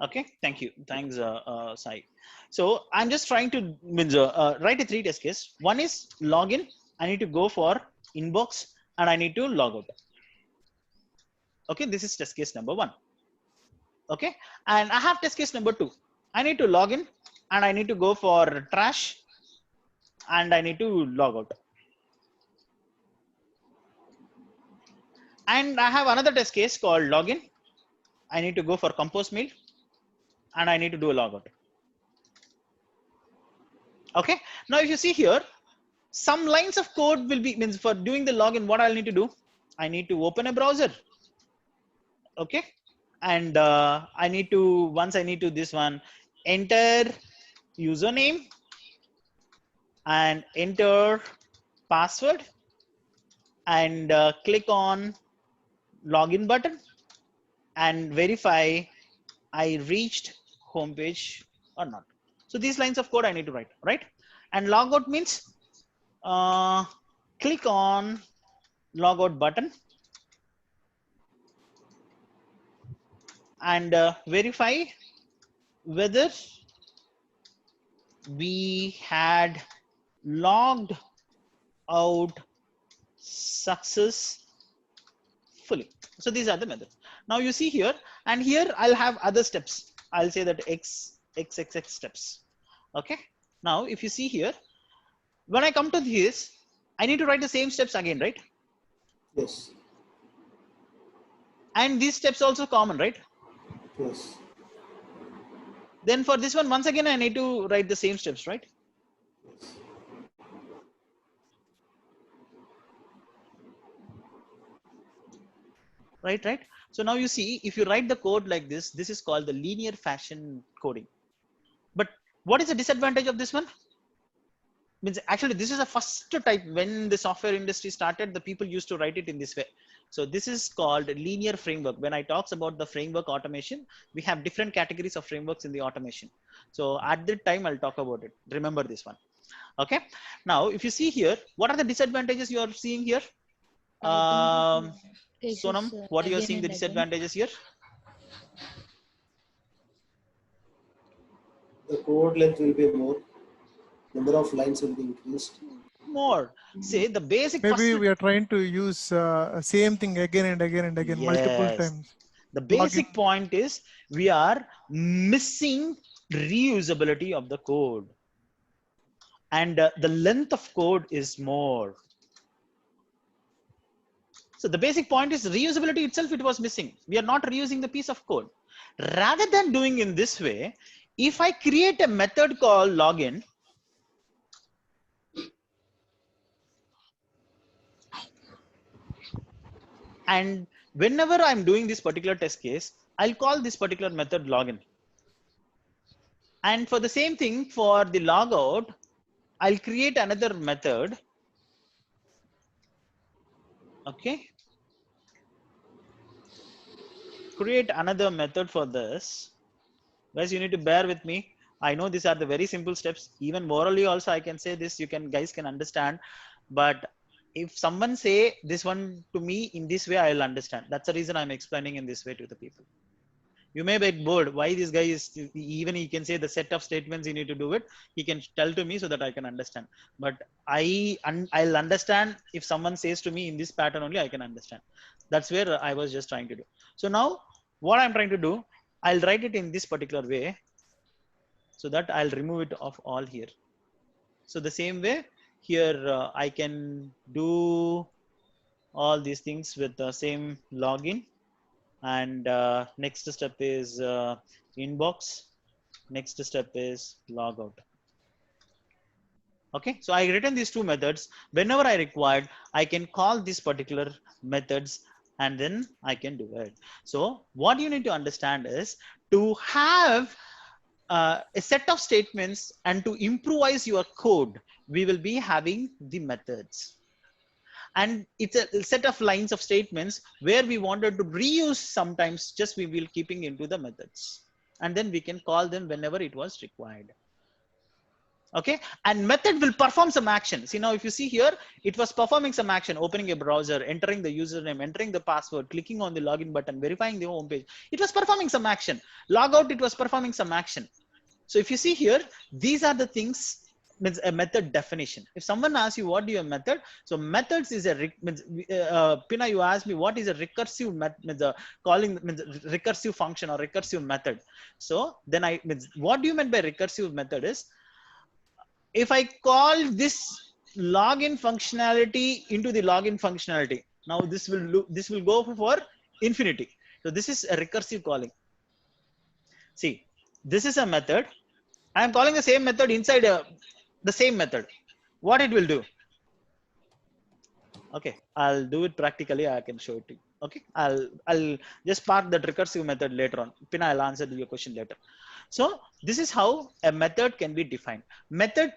Okay, thank you. Thanks, Sai. So I'm just trying to write a three test case. One is login. I need to go for inbox and I need to log out. Okay, this is test case number one. Okay, and I have test case number two. I need to log in and I need to go for trash and I need to log out. And I have another test case called login. I need to go for compose mail and I need to do a logout. Okay, now if you see here, some lines of code will be means for doing the login. What I'll need to do, I need to open a browser. Okay, and I need to once I need to this one enter username and enter password and click on login button and verify I reached homepage or not. So these lines of code I need to write, right? And logout means click on logout button and verify whether we had logged out successfully. So these are the methods. Now you see here, and here I'll have other steps. I'll say that x steps. Okay. Now if you see here, when I come to this, I need to write the same steps again, right? Yes. And these steps also common, right? Yes. Then for this one, once again, I need to write the same steps, right? Yes. Right. So now you see, if you write the code like this is called the linear fashion coding. But what is the disadvantage of this one? Means actually this is the first type. When the software industry started, the people used to write it in this way. So this is called linear framework. When I talks about the framework automation, we have different categories of frameworks in the automation. So at that time, I'll talk about it. Remember this one. Okay. Now, if you see here, what are the disadvantages you are seeing here? Sonam, Cases what you are again seeing the and again. disadvantages here? The code length will be more. Number of lines will be increased. More. Say the basic first. Maybe we are trying to use same thing again and again and again, multiple Yes. times. The Login. basic point is we are missing reusability of the code. And the length of code is more. So the basic point is reusability itself, it was missing. We are not reusing the piece of code. Rather than doing in this way, if I create a method called login, and whenever I'm doing this particular test case, I'll call this particular method login. And for the same thing for the logout, I'll create another method. Okay. Create another method for this. Guys, you need to bear with me. I know these are the very simple steps. Even morally also, I can say this, guys can understand. But if someone say this one to me in this way, I'll understand. That's the reason I'm explaining in this way to the people. You may get bored. Why this guy is, even he can say the set of statements you need to do it. He can tell to me so that I can understand. But I'll understand if someone says to me in this pattern only, I can understand. That's where I was just trying to do. So now what I'm trying to do, I'll write it in this particular way so that I'll remove it off all here. So the same way here, I can do all these things with the same login. And next step is inbox. Next step is logout. Okay, so I written these two methods. Whenever I required, I can call these particular methods and then I can do it. So what you need to understand is to have a set of statements and to improvise your code, we will be having the methods. And it's a set of lines of statements where we wanted to reuse sometimes, just we will keeping into the methods. And then we can call them whenever it was required. Okay, and method will perform some action. See, now if you see here, it was performing some action, opening a browser, entering the username, entering the password, clicking on the login button, verifying the home page. It was performing some action. Log out, it was performing some action. So if you see here, these are the things, means a method definition. If someone asks you what do you method, so methods is a Pina, you asked me what is a recursive method, calling means recursive function or recursive method. So then I means what do you mean by recursive method is, if I call this login functionality into the login functionality, now this will go for infinity. So this is a recursive calling. See, this is a method. I am calling the same method inside the same method. What it will do? Okay, I'll do it practically. I can show it to you. Okay, I'll just park that recursive method later on. Pina, I'll answer your question later. So this is how a method can be defined. Method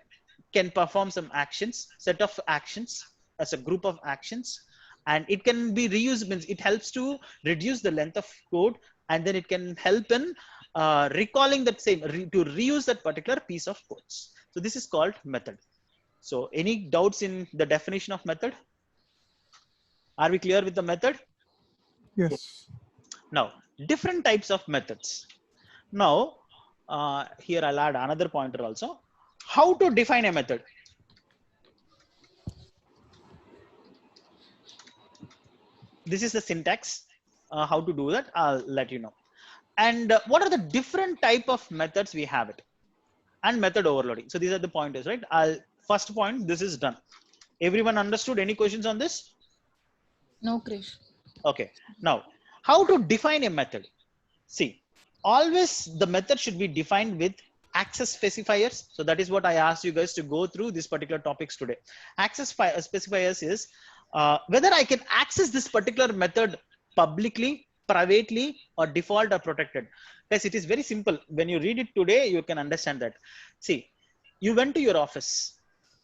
can perform some actions, set of actions as a group of actions, and it can be reused. Means it helps to reduce the length of code, and then it can help in recalling that same to reuse that particular piece of codes. So this is called method. So any doubts in the definition of method? Are we clear with the method? Yes. Now, different types of methods. Now, here I'll add another pointer also. How to define a method? This is the syntax. How to do that, I'll let you know. And what are the different type of methods we have it? And method overloading. So these are the pointers, right? First point, this is done. Everyone understood? Any questions on this? No, Krish. Okay. Now, how to define a method? See, always the method should be defined with access specifiers. So that is what I asked you guys to go through this particular topics today. Access specifiers is whether I can access this particular method publicly, privately, or default or protected. Guys, it is very simple. When you read it today, you can understand that. See, you went to your office.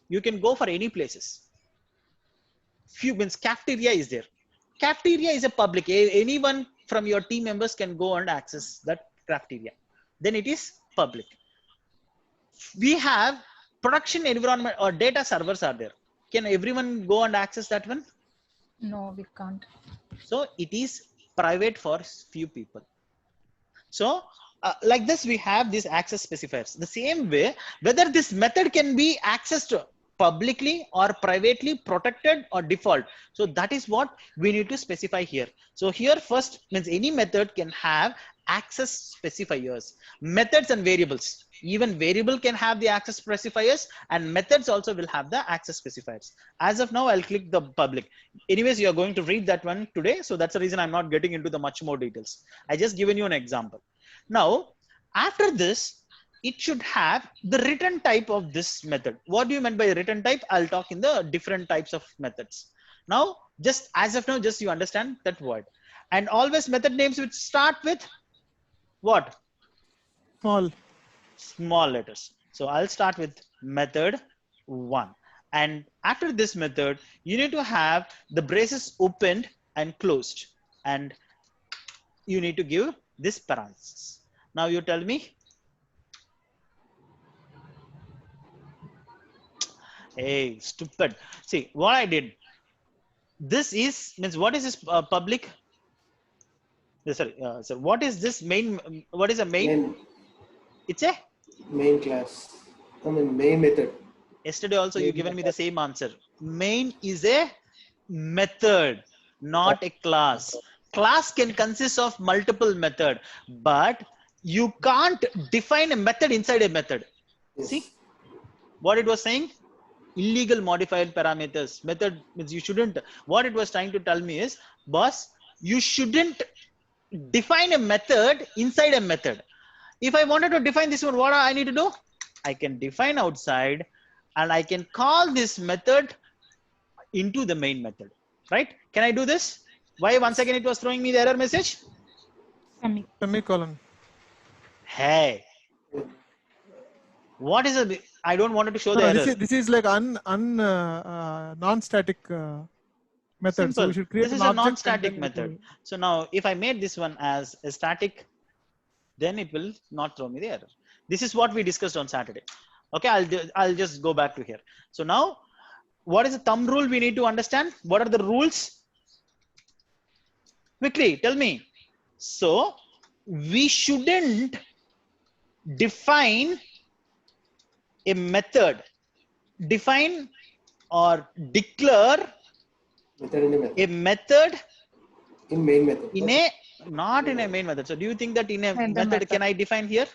You can go for any places. Few means cafeteria is there. Cafeteria is a public. Anyone from your team members can go and access that cafeteria. Then it is public. We have production environment or data servers are there. Can everyone go and access that one? No, we can't. So it is private for few people. So like this, we have these access specifiers. The same way, whether this method can be accessed publicly or privately, protected or default. So that is what we need to specify here. So here first means any method can have access specifiers, methods and variables. Even variable can have the access specifiers, and methods also will have the access specifiers. As of now, I'll click the public. Anyways, you are going to read that one today. So that's the reason I'm not getting into the much more details. I just given you an example. Now, after this, it should have the written type of this method. What do you mean by written type? I'll talk in the different types of methods. Now, just as of now, just you understand that word. And always method names which start with what? Small letters. So I'll start with method 1. And after this method, you need to have the braces opened and closed. And you need to give this parenthesis. Now you tell me. Hey, stupid. See what I did. This is means what is this public? Sorry, so what is this main? What is a main? It's a main class. I mean main method. Yesterday also you given me the same answer. Main is a method, not a class. Class can consist of multiple method, but you can't define a method inside a method. Yes. See what it was saying? Illegal modified parameters. Method means you shouldn't. What it was trying to tell me is, boss, you shouldn't define a method inside a method. If I wanted to define this one, what I need to do? I can define outside and I can call this method into the main method, right? Can I do this? Why once again it was throwing me the error message? Semicolon. Hey, what is a? I don't want to show the error. This is like non-static method. Simple. So we should create This is a non-static method. So now if I made this one as a static, then it will not throw me the error. This is what we discussed on Saturday. Okay, I'll just go back to here. So now, what is the thumb rule we need to understand? What are the rules? Quickly, tell me. So we shouldn't define a method, define or declare Method in a method. a method In main method. in a, not in a main method. So do you think that in a In the method, method. can I define here?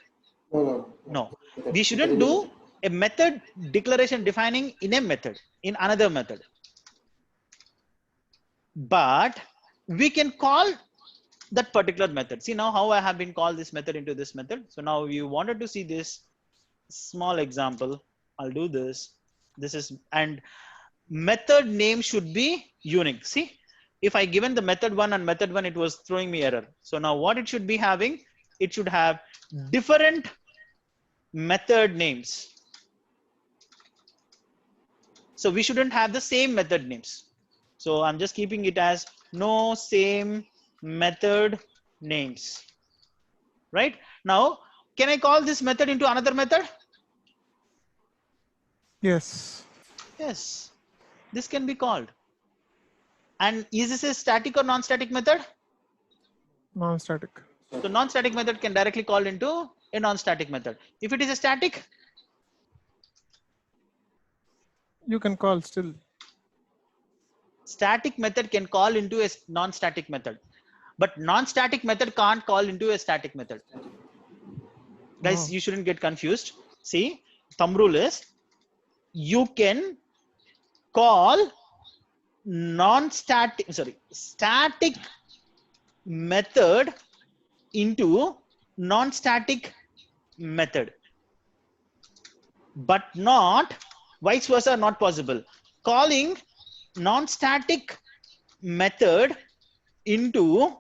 No. No. Method. We shouldn't Method in a do method. a method declaration defining in a method, in another method. But we can call that particular method. See now how I have been called this method into this method. So now you wanted to see this small example. I'll do this. This is, and method name should be unique. See, if I given the method 1 and method 1, it was throwing me error. So now what it should be having, it should have different method names. So we shouldn't have the same method names. So I'm just keeping it as no same method names. Right? Now, can I call this method into another method? Yes. Yes, this can be called. And is this a static or non-static method? Non-static. So non-static method can directly call into a non-static method. If it is a static, You can call still. static method can call into a non-static method, but non-static method can't call into a static method. Guys, Oh. you shouldn't get confused. See, thumb rule is you can call static method into non-static method, but not vice versa, not possible. Calling non-static method into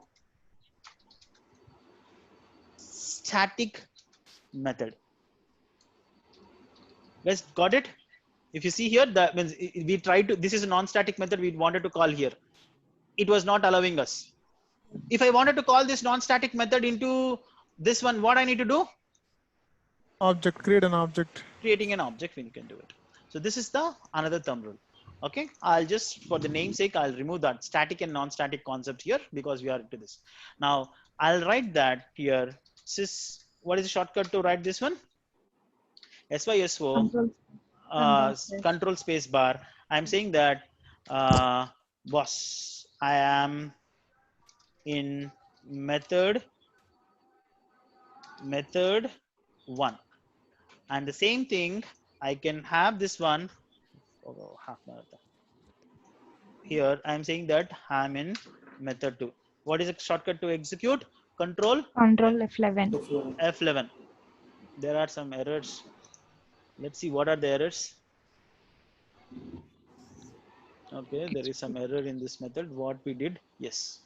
static method. Guys, got it? If you see here, that means we tried to, this is a non-static method we wanted to call here. It was not allowing us. If I wanted to call this non-static method into this one, what I need to do? Object, create an object. Creating an object, we can do it. So this is the another thumb rule. Okay, I'll just, for the namesake, I'll remove that static and non-static concept here because we are into this. Now I'll write that here. What is the shortcut to write this one? SYSO control space bar. I'm saying that boss, I am in method 1, and the same thing I can have this one. Oh, half marathon. Here I'm saying that I'm in method 2. What is the shortcut to execute? Control F11. F11. There are some errors. Let's see what are the errors. Okay, there is some error in this method. What we did, yes.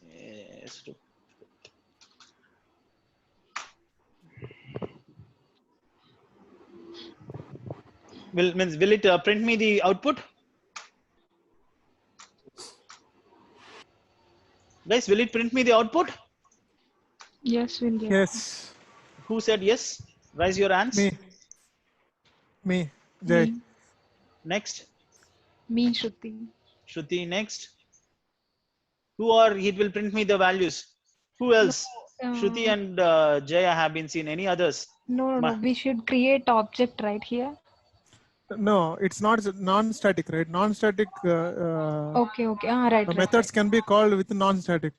Will it print me the output? Guys, will it print me the output? Yes, will you? Yes. Who said yes? Raise your hands. Me. Jay. Me. Next. Me, Shruti. Shruti, next. Who or it will print me the values? Who else? Shruti and Jaya have been seen. Any others? No. We should create object right here. No, it's not non-static, right? Non-static Okay. Right. methods can be called with non-static.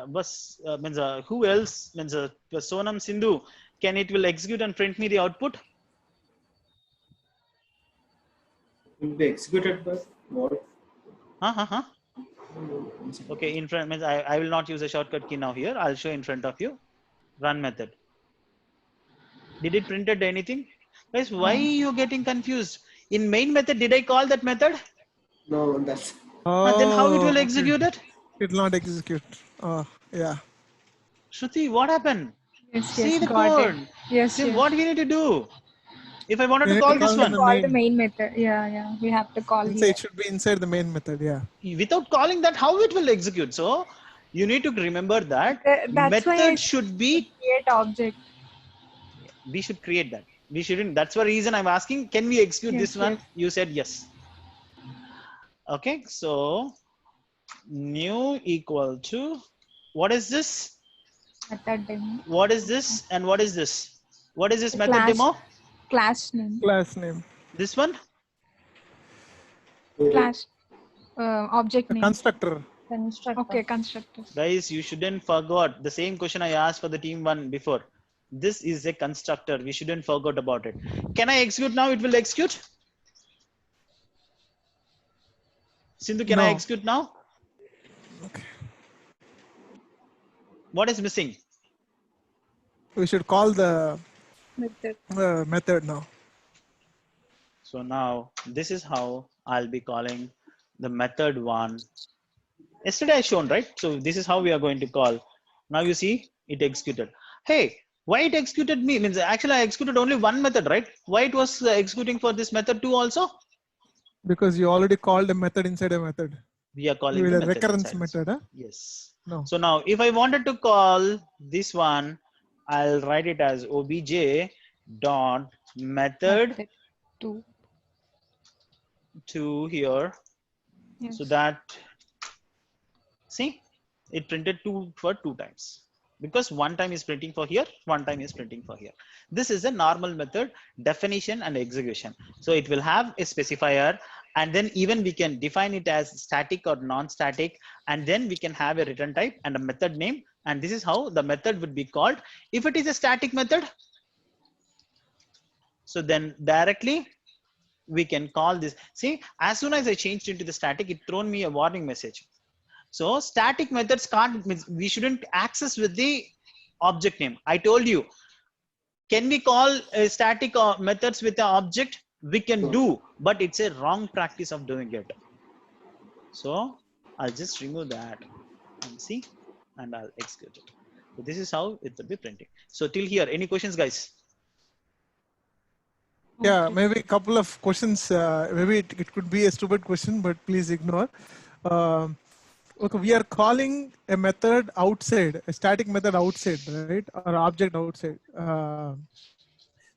Means who else? Means Sonam Sindhu. Can it will execute and print me the output? Will be executed by what? Okay, in front means I will not use a shortcut key now here. I'll show in front of you. Run method. Did it printed anything? Guys, why are you getting confused? In main method, did I call that method? No, that's. And then how it will okay. execute it? It will not execute. Oh, yeah. Shruti, what happened? Yes, See the got code. it. Yes, See yes. what we need to do? If I wanted We to need call to this call one, the Call main. the main method. Yeah. We have to call here. It should be inside the main method. Yeah. without calling that, how it will execute? So you need to remember that That's why I method should be, create object. we should create that. We shouldn't. That's the reason I'm asking. Can we execute Yes, this one? yes. You said yes. Okay. So new equal to, what is this? Method demo. What is this? And what is this? What is this The method demo? Class name. Class name. This one? Class object A name. constructor. Constructor. Okay, constructor. Guys, you shouldn't forget the same question I asked for the team one before. This is a constructor. We shouldn't forget about it. Can I execute now? It will execute. Sindhu, can I No. execute now? Okay. What is missing? We should call the Method. method now. So now this is how I'll be calling the method one. Yesterday I shown, right? So this is how we are going to call. Now you see it executed. Hey, why it executed me? Means actually I executed only one method, right? Why it was executing for this method two also? Because you already called a method inside a method. We are calling With the a method recurrence inside. method, huh? Yes. No. So now if I wanted to call this one, I'll write it as obj dot method Two. to here. Yes. So that, see, it printed two for two times, because one time is printing for here, one time is printing for here. This is a normal method definition and execution. So it will have a specifier, and then even we can define it as static or non-static, and then we can have a return type and a method name. And this is how the method would be called. If it is a static method, so then directly we can call this. See, as soon as I changed into the static, it thrown me a warning message. So static methods can't, we shouldn't access with the object name. I told you, can we call static methods with the object? We can do, but it's a wrong practice of doing it. So I'll just remove that and see, and I'll execute it. So this is how it will be printing. So till here, any questions, guys? Yeah, maybe a couple of questions. Maybe it could be a stupid question, but please ignore. Okay, we are calling a method outside, a static method outside, right? Or object outside.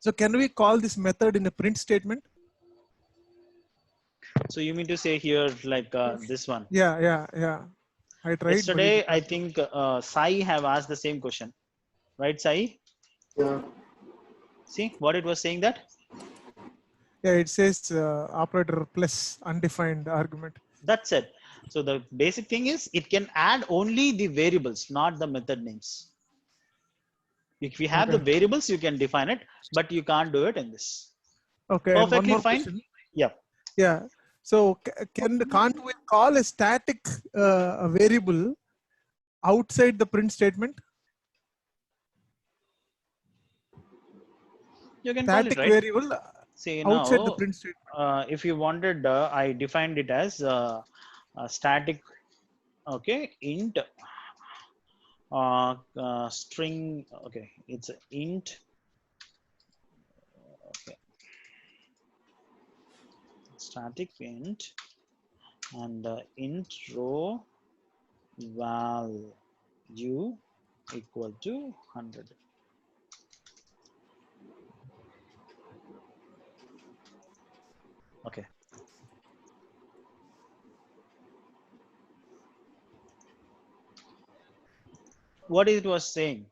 So can we call this method in a print statement? So you mean to say here like this one? Yeah. I tried. Yesterday, I think Sai have asked the same question, right, Sai? Yeah. See what it was saying that? Yeah, it says operator plus undefined argument. That's it. So the basic thing is it can add only the variables, not the method names. If you have the variables, you can define it, but you can't do it in this. Okay. Perfectly and one more fine. Question. Yeah. Yeah. So can't we call a static a variable outside the print statement? You can Static call it, right? variable See outside the now, print statement. if you wanted, I defined it as a static, okay, int string. Okay, it's int. Okay, static int and int row value equal to 100. Okay. What it was saying?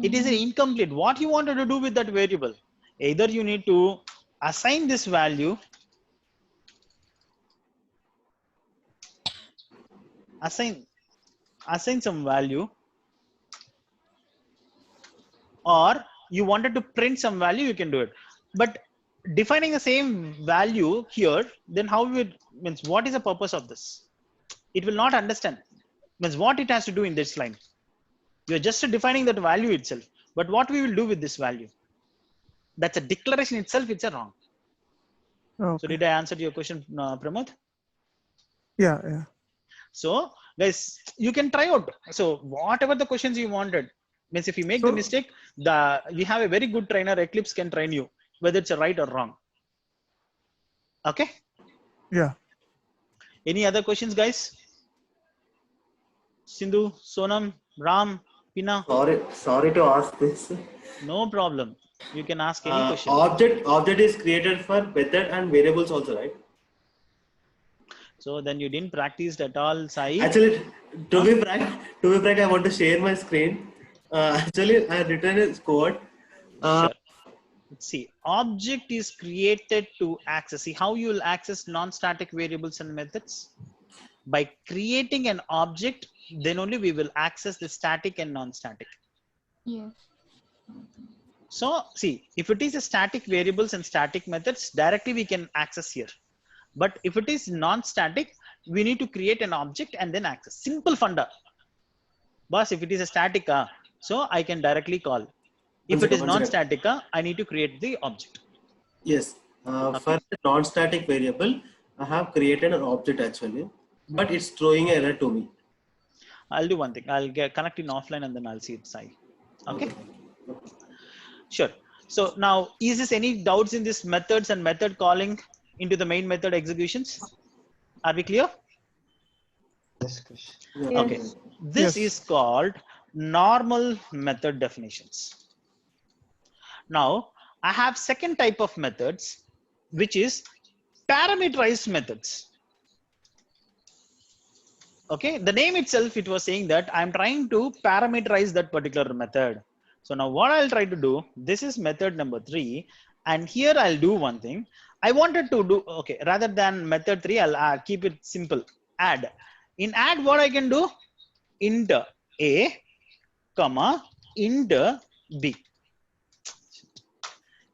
It is an incomplete. What you wanted to do with that variable? Either you need to assign this value, assign some value, or you wanted to print some value, you can do it. But defining the same value here, then how it means, what is the purpose of this? It will not understand. Means what it has to do in this line. You're just defining that value itself. But what we will do with this value? That's a declaration itself, it's a wrong. Okay. So did I answer your question, Pramod? Yeah. So guys, you can try out. So whatever the questions you wanted, means if you make the mistake, we have a very good trainer, Eclipse can train you, whether it's a right or wrong. Okay? Yeah. Any other questions, guys? Sindhu, Sonam, Ram, Pina, Sorry to ask this. no problem. You can ask any question. Object is created for method and variables also, right? So then you didn't practice at all, Sai. Actually, to be frank, I want to share my screen. Actually, I have written a code. Sure. See, object is created to access. See how you will access non-static variables and methods? By creating an object, then only we will access the static and non-static. Yes. So see, if it is a static variables and static methods, directly we can access here. But if it is non-static, we need to create an object and then access. Simple funda. Boss, if it is a static, so I can directly call. If it is non-static, I need to create the object. Yes. For the non-static variable, I have created an object actually, but it's throwing an error to me. I'll do one thing. I'll connect in offline and then I'll see it side. Okay. Sure. So now, is this any doubts in this methods and method calling into the main method executions? Are we clear? Yes, Krish. Yeah. Okay. This is called normal method definitions. Now, I have second type of methods, which is parameterized methods. Okay, the name itself, it was saying that I'm trying to parameterize that particular method. So now what I'll try to do, this is method number 3, and here I'll do one thing. I wanted to do, okay, rather than method 3, I'll keep it simple, add. In add, what I can do, int a, comma, int b.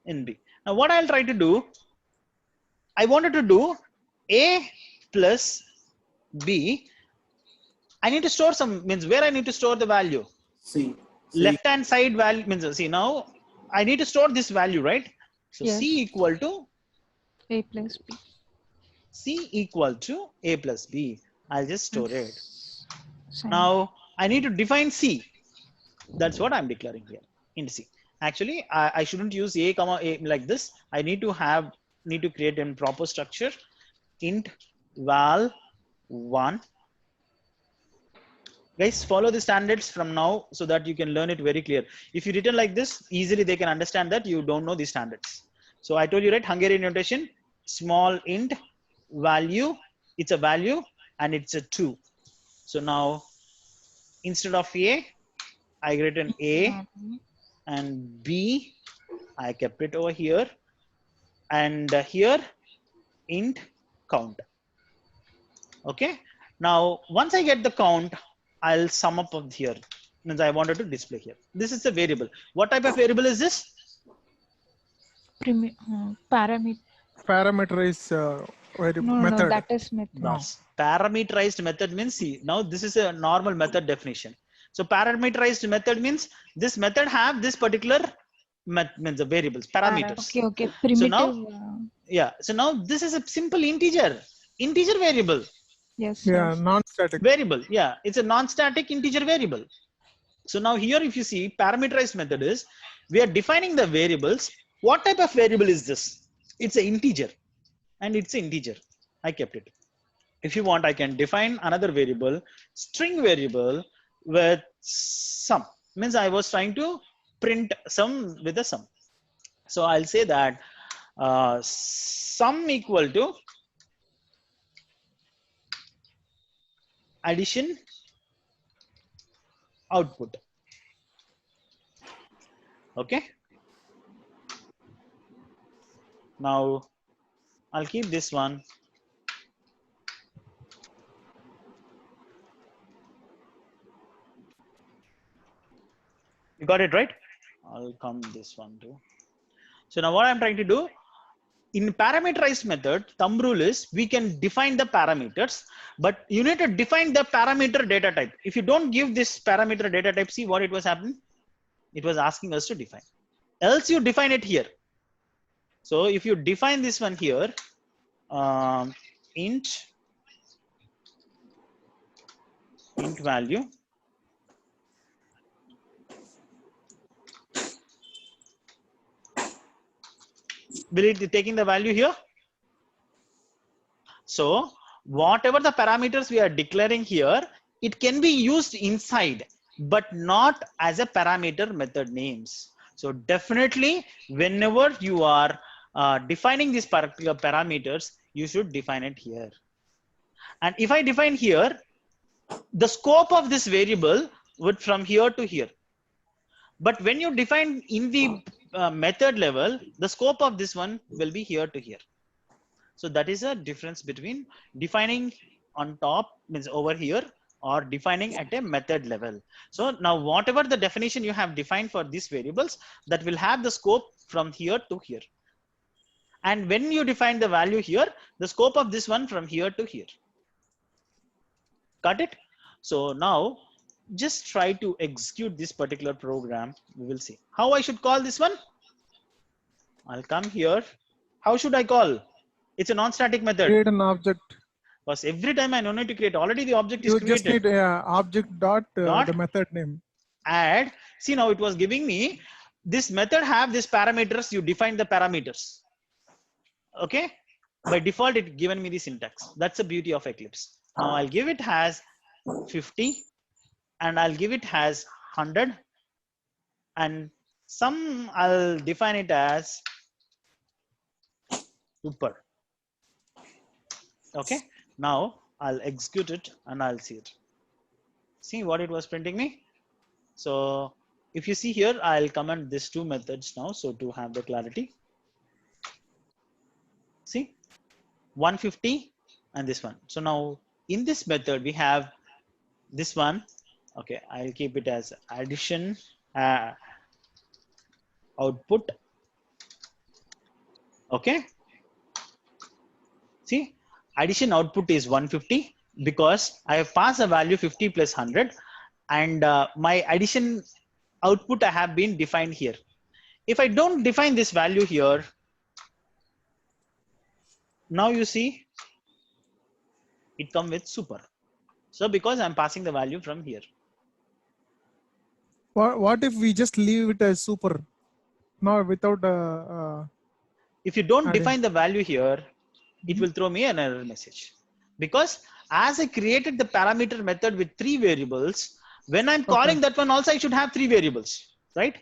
In B. Now what I'll try to do, I wanted to do a plus b. I need to store some, means where I need to store the value. C. Left hand side value means, see now I need to store this value, right? So Yes. C equal to A plus B. C equal to a plus b. I'll just store it. Same. Now I need to define C. That's what I'm declaring here in C. Actually, I shouldn't use a comma a like this. I need to create a proper structure. Int val 1. Guys, follow the standards from now so that you can learn it very clear. If you written like this, easily they can understand that you don't know the standards. So I told you, right, Hungarian notation, small int value, it's a value and it's a 2. So now instead of a, I written a and b, I kept it over here, and here int count. Okay, now once I get the count, I'll sum up of here. Means I wanted to display here. This is a variable. What type of variable is this? Parameter. Parameterize variable No, method. no, that is method. No. Parameterized method means, see, now this is a normal method definition. So parameterized method means this method have this particular means the variables, parameters. Okay, okay. Primitive. So now, yeah. So now this is a simple integer variable. Yes. Yeah, yes. non-static. Variable. Yeah, it's a non-static integer variable. So now here, if you see, parameterized method is we are defining the variables. What type of variable is this? It's an integer, and it's an integer. I kept it. If you want, I can define another variable, string variable with sum. Means I was trying to print sum with a sum. So I'll say that sum equal to addition output. Okay. Now I'll keep this one. You got it right? I'll come this one too. So now what I'm trying to do, in parameterized method, thumb rule is we can define the parameters, but you need to define the parameter data type. If you don't give this parameter data type, see what it was happening? It was asking us to define. Else you define it here. So if you define this one here, int value, will it be taking the value here? So whatever the parameters we are declaring here, it can be used inside. but not as a parameter method names. So definitely whenever you are defining these particular parameters, you should define it here. And if I define here, the scope of this variable would from here to here. But when you define in the method level, the scope of this one will be here to here. So that is a difference between defining on top, means over here, or defining at a method level. So now whatever the definition you have defined for these variables, that will have the scope from here to here. And when you define the value here, the scope of this one from here to here. Got it? So now just try to execute this particular program. We will see how I should call this one. I'll come here. How should I call? It's a non-static method. Create an object. Because every time I don't need to create, already the object is You created. just need object dot the method name. Add. See, now it was giving me this method have these parameters. You define the parameters. Okay. By default, it given me the syntax. That's the beauty of Eclipse. Now I'll give it as 50 and I'll give it as 100 and some I'll define it as super. Okay. Now I'll execute it and I'll see it. See what it was printing me. So if you see here, I'll comment these two methods now. So to have the clarity, see 150 and this one. So now in this method, we have this one. Okay. I'll keep it as addition output. Okay. See, addition output is 150 because I have passed a value 50 plus 100 and my addition output I have been defined here. If I don't define this value here, now you see it come with super. So because I'm passing the value from here. What if we just leave it as super? No, without if you don't adding. define the value here, it will throw me an error message. Because as I created the parameter method with 3 variables, when I'm calling that one also, I should have 3 variables, right?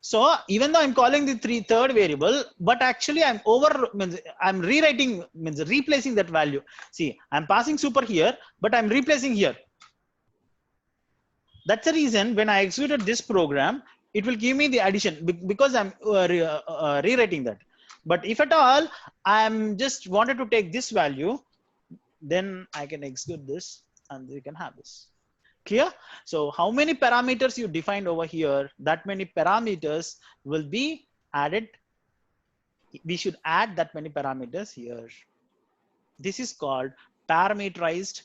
So even though I'm calling the third variable, but actually I'm rewriting, means replacing that value. See, I'm passing super here, but I'm replacing here. That's the reason when I executed this program, it will give me the addition because I'm rewriting that. But if at all, I'm just wanted to take this value, then I can execute this and we can have this. Clear? So how many parameters you defined over here, that many parameters will be added. We should add that many parameters here. This is called parameterized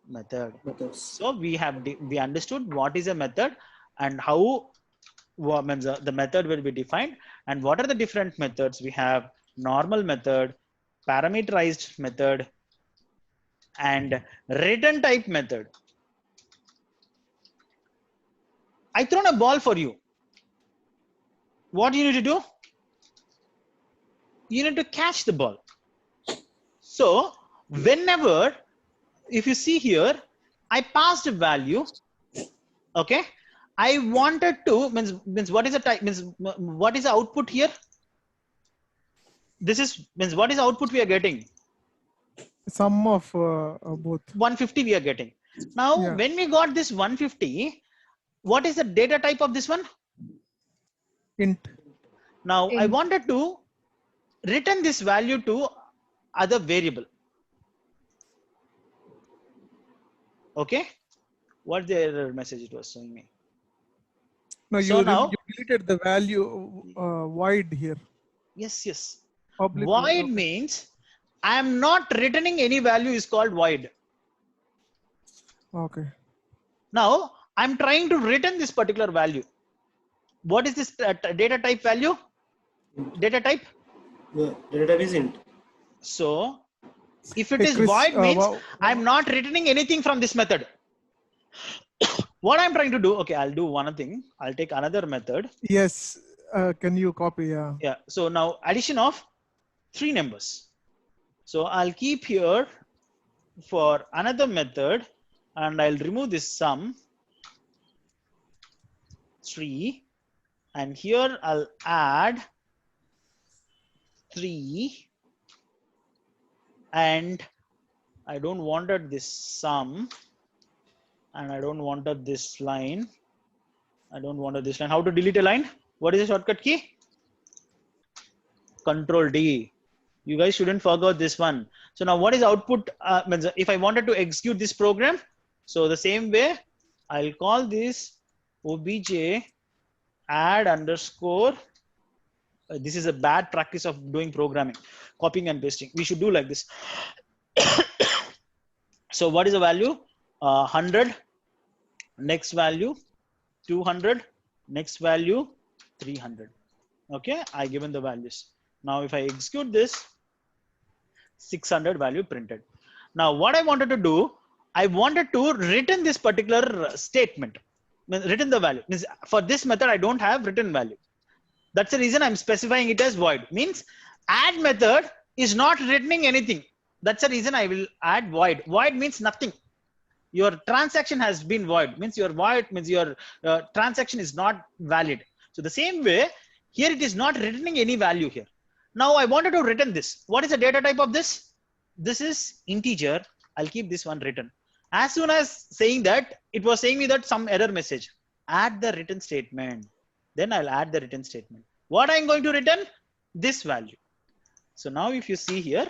method. So we understood what is a method and how the method will be defined and what are the different methods. We have normal method, parameterized method, and return type method. I thrown a ball for you. What do you need to do? You need to catch the ball. So whenever, if you see here, I passed a value. Okay. I wanted to means what is the type, means what is the output here? This is means what is the output we are getting? Sum of both. 150 we are getting. Now, when we got this 150, what is the data type of this one? Int. Now, Int. I wanted to return this value to other variable. Okay. What the error message it was showing me? No, So you now- deleted the value void here. Yes. Public Void means I am not returning any value is called void. Okay. Now I'm trying to return this particular value. What is this data type value? Data type. The data type is int. So if it Hey, is Chris, void means wow. I'm not returning anything from this method. What I'm trying to do, okay, I'll do one thing. I'll take another method. Yes. Can you copy? Yeah. Yeah. So now addition of 3 numbers. So I'll keep here for another method. and I'll remove this sum 3, and here I'll add 3, and I don't wanted this sum, and I don't wanted this line. I don't wanted this line. How to delete a line? What is the shortcut key? Control D. You guys shouldn't forget this one. So now what is output? If I wanted to execute this program, so the same way, I'll call this obj add underscore. This is a bad practice of doing programming, copying and pasting. We should do like this. So what is the value? 100. Next value 200. Next value 300. Okay, I given the values. Now if I execute this, 600 value printed. Now what I wanted to do, I wanted to return this particular statement, return the value. Means for this method I don't have written value. That's the reason I'm specifying it as void. Means add method is not returning anything. That's the reason I will add void. Void means nothing. Your transaction has been void. Means your void means your transaction is not valid. So the same way here it is not returning any value here. Now I wanted to return this. What is the data type of this? This is integer. I'll keep this one written. As soon as saying that, it was saying me that some error message. Add the return statement. Then I'll add the return statement. What I'm going to return? This value. So now if you see here,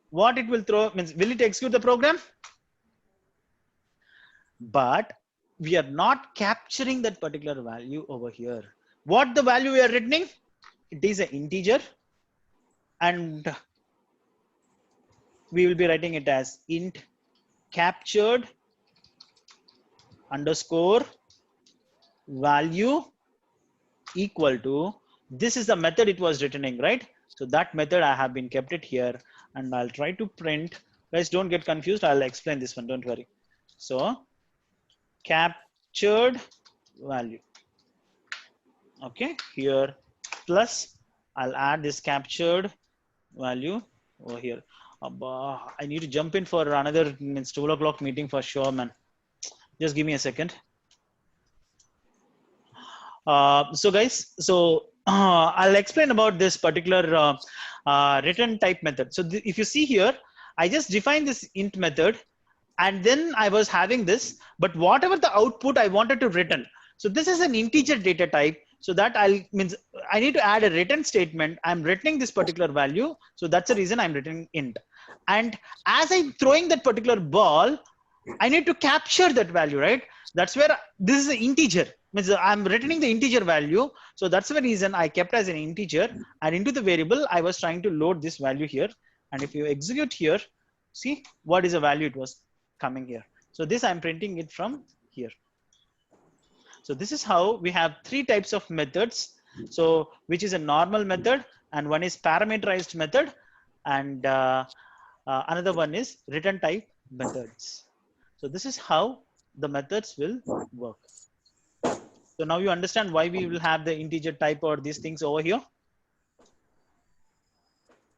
what it will throw means will it execute the program? But we are not capturing that particular value over here. What the value we are returning? It is an integer, and we will be writing it as int captured underscore value equal to, this is the method it was returning, right? So that method I have been kept it here, and I'll try to print. Guys, don't get confused. I'll explain this one. Don't worry. So captured value. Okay, here plus I'll add this captured value over here. I need to jump in for another 12 o'clock meeting for sure, man. Just give me a second. So guys, I'll explain about this particular return type method. So if you see here, I just defined this int method, and then I was having this, but whatever the output I wanted to return. So this is an integer data type. So that I need to add a return statement. I'm returning this particular value. So that's the reason I'm returning int. And as I'm throwing that particular ball, I need to capture that value, right? That's where this is an integer. Means I'm returning the integer value. So that's the reason I kept as an integer, and into the variable, I was trying to load this value here. And if you execute here, see what is the value it was coming here. So this I'm printing it from here. So this is how we have 3 types of methods. So which is a normal method, and one is parameterized method, and another one is return type methods. So this is how the methods will work. So now you understand why we will have the integer type or these things over here.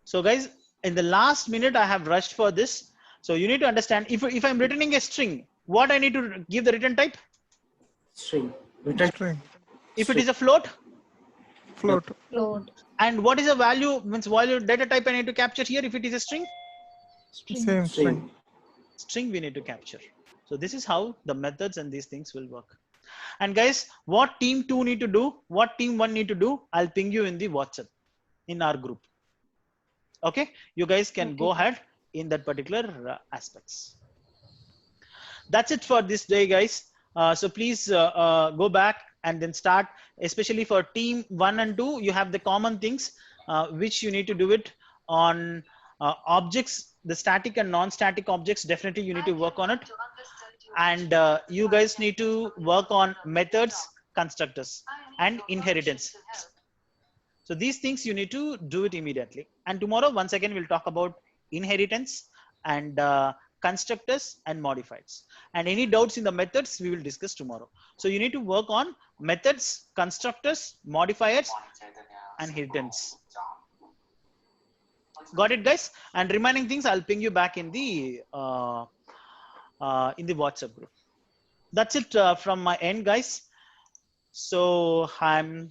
So guys, in the last minute, I have rushed for this. So you need to understand if I'm returning a string, what I need to give the return type? String. Return. String. If it is a float? Float. Float. And what is the value, means value data type I need to capture here if it is a string? String. Same string. String we need to capture. So this is how the methods and these things will work. And guys, what team 2 need to do, what team 1 need to do, I'll ping you in the WhatsApp in our group. Okay, you guys can go ahead in that particular aspects. That's it for this day, guys. So please go back and then start, especially for team 1 and 2, you have the common things which you need to do it on objects, the static and non-static objects. Definitely you need to work on it. And you guys need to work on methods, constructors, and inheritance. So these things you need to do it immediately. And tomorrow, once again, we'll talk about inheritance and constructors and modifiers. And any doubts in the methods, we will discuss tomorrow. So you need to work on methods, constructors, modifiers, and inheritance. Got it, guys? And remaining things, I'll ping you back in the in the WhatsApp group. That's it from my end, guys. So I'm